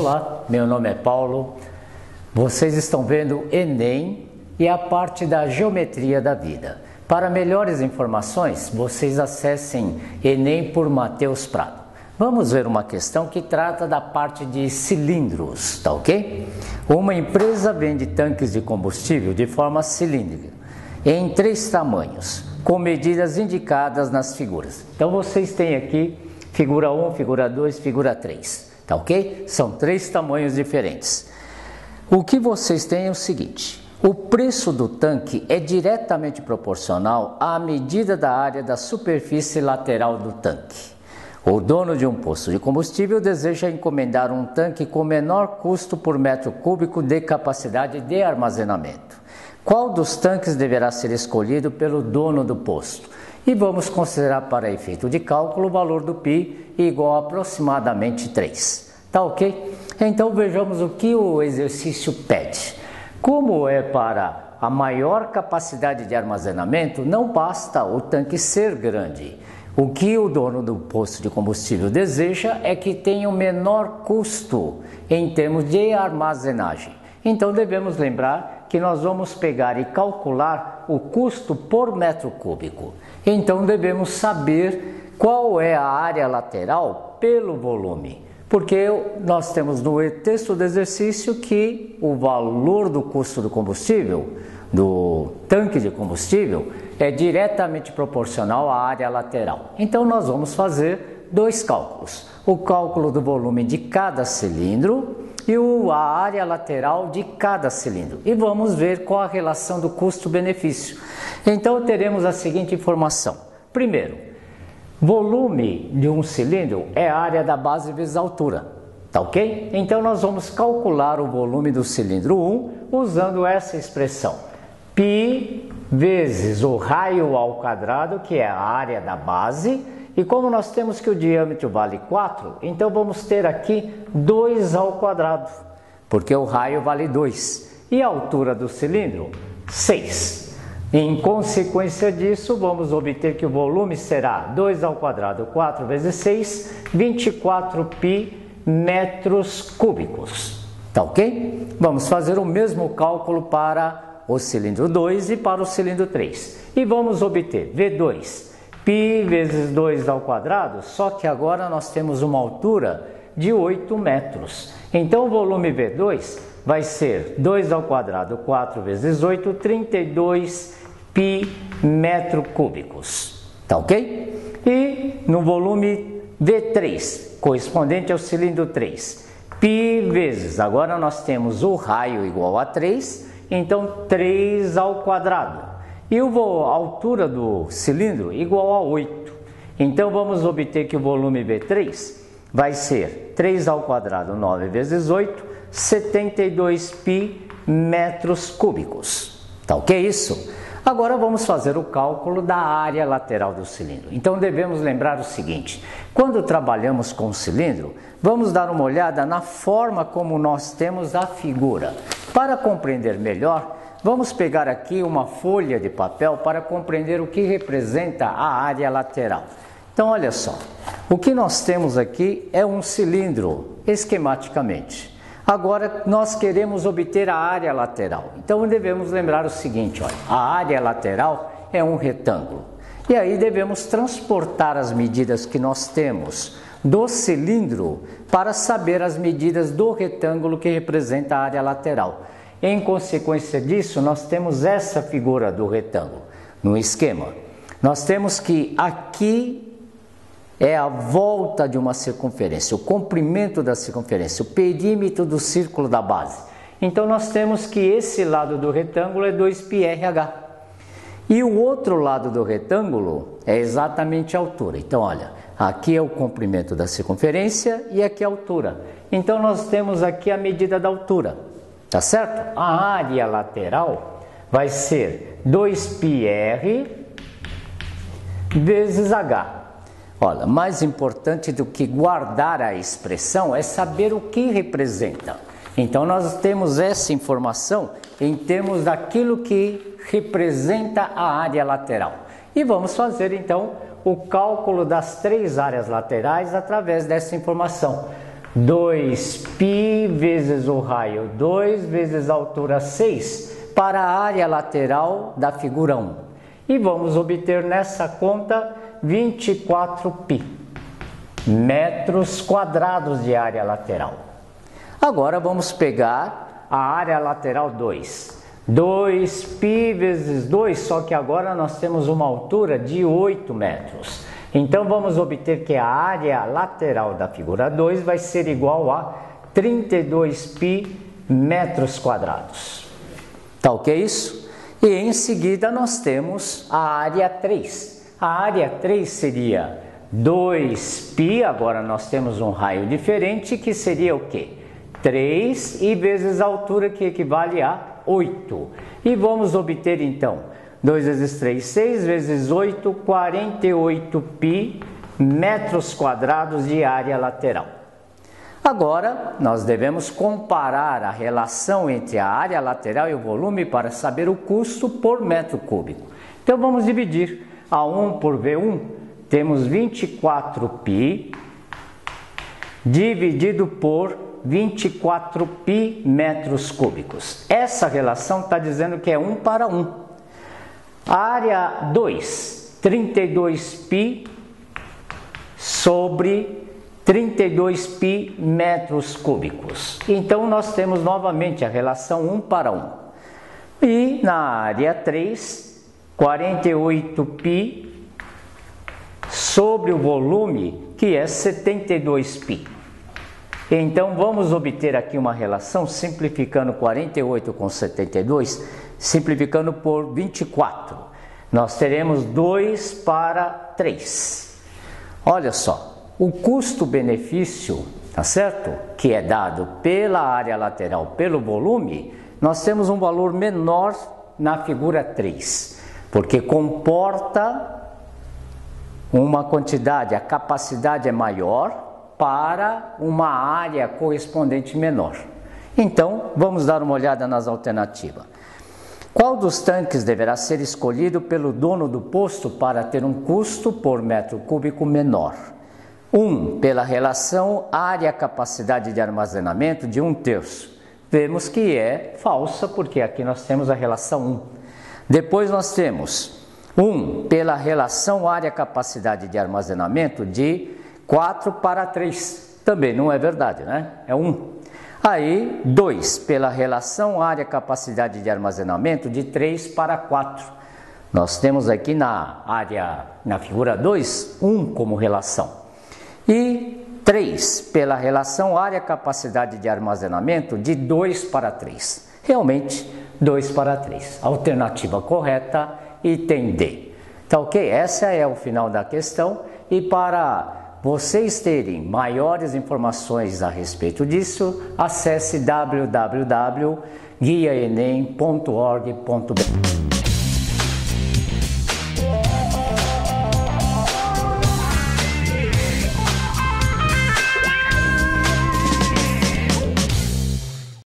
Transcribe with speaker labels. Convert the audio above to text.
Speaker 1: Olá, meu nome é Paulo, vocês estão vendo Enem e a parte da geometria da vida. Para melhores informações, vocês acessem Enem por Matheus Prado. Vamos ver uma questão que trata da parte de cilindros, tá ok? Uma empresa vende tanques de combustível de forma cilíndrica, em 3 tamanhos, com medidas indicadas nas figuras. Então vocês têm aqui figura 1, figura 2, figura 3. Tá ok? São 3 tamanhos diferentes. O que vocês têm é o seguinte: o preço do tanque é diretamente proporcional à medida da área da superfície lateral do tanque. O dono de um posto de combustível deseja encomendar um tanque com menor custo por metro cúbico de capacidade de armazenamento. Qual dos tanques deverá ser escolhido pelo dono do posto? E vamos considerar para efeito de cálculo o valor do π igual a aproximadamente 3. Tá ok? Então vejamos o que o exercício pede. Como é para a maior capacidade de armazenamento, não basta o tanque ser grande. O que o dono do posto de combustível deseja é que tenha o menor custo em termos de armazenagem. Então devemos lembrar que nós vamos pegar e calcular o custo por metro cúbico. Então devemos saber qual é a área lateral pelo volume, porque nós temos no texto do exercício que o valor do custo do combustível, do tanque de combustível, é diretamente proporcional à área lateral. Então nós vamos fazer 2 cálculos: o cálculo do volume de cada cilindro e a área lateral de cada cilindro. E vamos ver qual a relação do custo-benefício. Então teremos a seguinte informação. Primeiro, volume de um cilindro é a área da base vezes a altura. Tá ok? Então nós vamos calcular o volume do cilindro 1 usando essa expressão. Π vezes o raio ao quadrado, que é a área da base. E como nós temos que o diâmetro vale 4, então vamos ter aqui 2 ao quadrado, porque o raio vale 2. E a altura do cilindro? 6. Em consequência disso, vamos obter que o volume será 2 ao quadrado, 4 vezes 6, 24π metros cúbicos. Tá ok? Vamos fazer o mesmo cálculo para o cilindro 2 e para o cilindro 3. E vamos obter V2. π vezes 2 ao quadrado, só que agora nós temos uma altura de 8 metros. Então o volume V2 vai ser 2 ao quadrado, 4 vezes 8, 32π metros cúbicos. Tá ok? E no volume V3, correspondente ao cilindro 3, π vezes, agora nós temos o raio igual a 3, então 3 ao quadrado. E a altura do cilindro igual a 8. Então vamos obter que o volume V3 vai ser 3 ao quadrado, 9 vezes 8, 72π metros cúbicos. Tá ok isso? Agora vamos fazer o cálculo da área lateral do cilindro. Então devemos lembrar o seguinte: quando trabalhamos com o cilindro, vamos dar uma olhada na forma como nós temos a figura. Para compreender melhor, vamos pegar aqui uma folha de papel para compreender o que representa a área lateral. Então olha só, o que nós temos aqui é um cilindro, esquematicamente. Agora nós queremos obter a área lateral. Então devemos lembrar o seguinte, olha, a área lateral é um retângulo. E aí devemos transportar as medidas que nós temos do cilindro para saber as medidas do retângulo que representa a área lateral. Em consequência disso, nós temos essa figura do retângulo. No esquema, nós temos que aqui é a volta de uma circunferência, o comprimento da circunferência, o perímetro do círculo da base. Então nós temos que esse lado do retângulo é 2πrh. E o outro lado do retângulo é exatamente a altura. Então olha, aqui é o comprimento da circunferência e aqui é a altura. Então nós temos aqui a medida da altura. Tá certo? A área lateral vai ser 2πr vezes h. Olha, mais importante do que guardar a expressão é saber o que representa. Então nós temos essa informação em termos daquilo que representa a área lateral. E vamos fazer então o cálculo das 3 áreas laterais através dessa informação. 2π vezes o raio 2 vezes a altura 6 para a área lateral da figura 1. E vamos obter nessa conta 24π metros quadrados de área lateral. Agora vamos pegar a área lateral 2. 2π vezes 2, só que agora nós temos uma altura de 8 metros. Então vamos obter que a área lateral da figura 2 vai ser igual a 32π metros quadrados. Tá ok isso? E em seguida nós temos a área 3. A área 3 seria 2π, agora nós temos um raio diferente, que seria o quê? 3 e vezes a altura, que equivale a 8. E vamos obter então 2 vezes 3, 6 vezes 8, 48π metros quadrados de área lateral. Agora nós devemos comparar a relação entre a área lateral e o volume para saber o custo por metro cúbico. Então vamos dividir A1 por V1, temos 24π dividido por 24π metros cúbicos. Essa relação está dizendo que é 1 para 1. Área 2, 32π sobre 32π metros cúbicos. Então nós temos novamente a relação 1 para 1. E na área 3, 48π sobre o volume, que é 72π. Então vamos obter aqui uma relação simplificando 48 com 72, simplificando por 24. Nós teremos 2 para 3. Olha só, o custo-benefício, tá certo? Que é dado pela área lateral pelo volume, nós temos um valor menor na figura 3, porque comporta uma quantidade, a capacidade é maior para uma área correspondente menor. Então, vamos dar uma olhada nas alternativas. Qual dos tanques deverá ser escolhido pelo dono do posto para ter um custo por metro cúbico menor? 1. Pela relação área-capacidade de armazenamento de 1/3. Vemos que é falsa, porque aqui nós temos a relação 1. Depois nós temos 1. Pela relação área-capacidade de armazenamento de 4 para 3. Também não é verdade, né? É 1. Aí, 2. Pela relação área-capacidade de armazenamento de 3 para 4. Nós temos aqui na figura 2, 1 como relação. E 3. Pela relação área-capacidade de armazenamento de 2 para 3. Realmente, 2 para 3. Alternativa correta, item D. Tá ok? Essa é o final da questão. E para vocês terem maiores informações a respeito disso, acesse www.guiaenem.org.br.